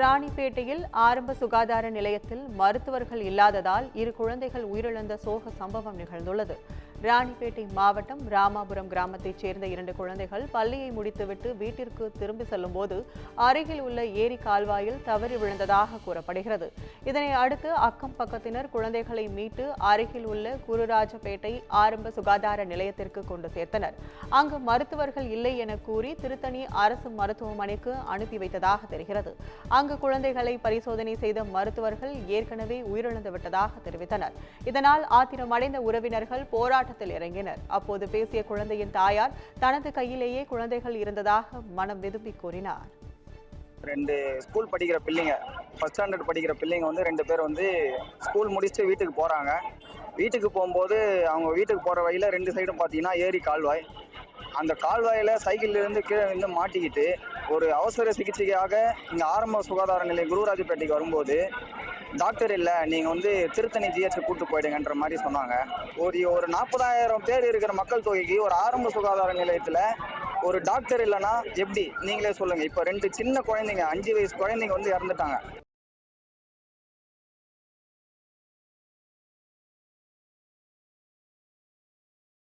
ராணிப்பேட்டையில் ஆரம்ப சுகாதார நிலையத்தில் மருத்துவர்கள் இல்லாததால் 2 குழந்தைகள் உயிரிழந்த சோக சம்பவம் நிகழ்ந்துள்ளது. ராணிப்பேட்டை மாவட்டம் ராமாபுரம் கிராமத்தைச் சேர்ந்த 2 குழந்தைகள் பள்ளியை முடித்துவிட்டு வீட்டிற்கு திரும்பி செல்லும்போது அருகில் உள்ள ஏரி கால்வாயில் தவறி விழுந்ததாக கூறப்படுகிறது. இதனை அடுத்து அக்கம் பக்கத்தினர் குழந்தைகளை மீட்டு அருகில் உள்ள குருராஜபேட்டை ஆரம்ப சுகாதார நிலையத்திற்கு கொண்டு சேர்த்தனர். அங்கு மருத்துவர்கள் இல்லை என கூறி திருத்தணி அரசு மருத்துவமனைக்கு அனுப்பி வைத்ததாக தெரிகிறது. அங்கு குழந்தைகளை பரிசோதனை செய்த மருத்துவர்கள் ஏற்கனவே உயிரிழந்து விட்டதாக தெரிவித்தனர். இதனால் ஆத்திரமடைந்த உறவினர்கள் போராட்டத்தில் இறங்கினர். அப்போது பேசிய குழந்தையின் தாயார் தனது கையிலேயே குழந்தைகள் இருந்ததாக மனம் விரும்பி கூறினார். 2 ஸ்கூல் படிக்கிற பிள்ளைங்க, ஃபர்ஸ்ட் ஸ்டாண்டர்ட் படிக்கிற பிள்ளைங்க 2 பேர் ஸ்கூல் முடிச்சுட்டு வீட்டுக்கு போகிறாங்க. வீட்டுக்கு போகும்போது அவங்க வீட்டுக்கு போகிற வழியில் 2 சைடும் பார்த்தீங்கன்னா ஏரி கால்வாய். அந்த கால்வாயில் சைக்கிள்லேருந்து கீழே வந்து மாட்டிக்கிட்டு ஒரு அவசர சிகிச்சைக்காக இங்கே ஆரம்ப சுகாதார நிலையம் குருராஜபேட்டைக்கு வரும்போது டாக்டர் இல்லை, நீங்கள் திருத்தணி ஜிஹெச் கூப்பிட்டு போயிடுங்கன்ற மாதிரி சொன்னாங்க. ஒரு 40,000 பேர் இருக்கிற மக்கள் தொகைக்கு ஒரு ஆரம்ப சுகாதார நிலையத்தில் ஒரு டாக்டர் இல்லைன்னா எப்படி நீங்களே சொல்லுங்கள். இப்போ 2 சின்ன குழந்தைங்க 5 வயசு குழந்தைங்க இறந்துட்டாங்க.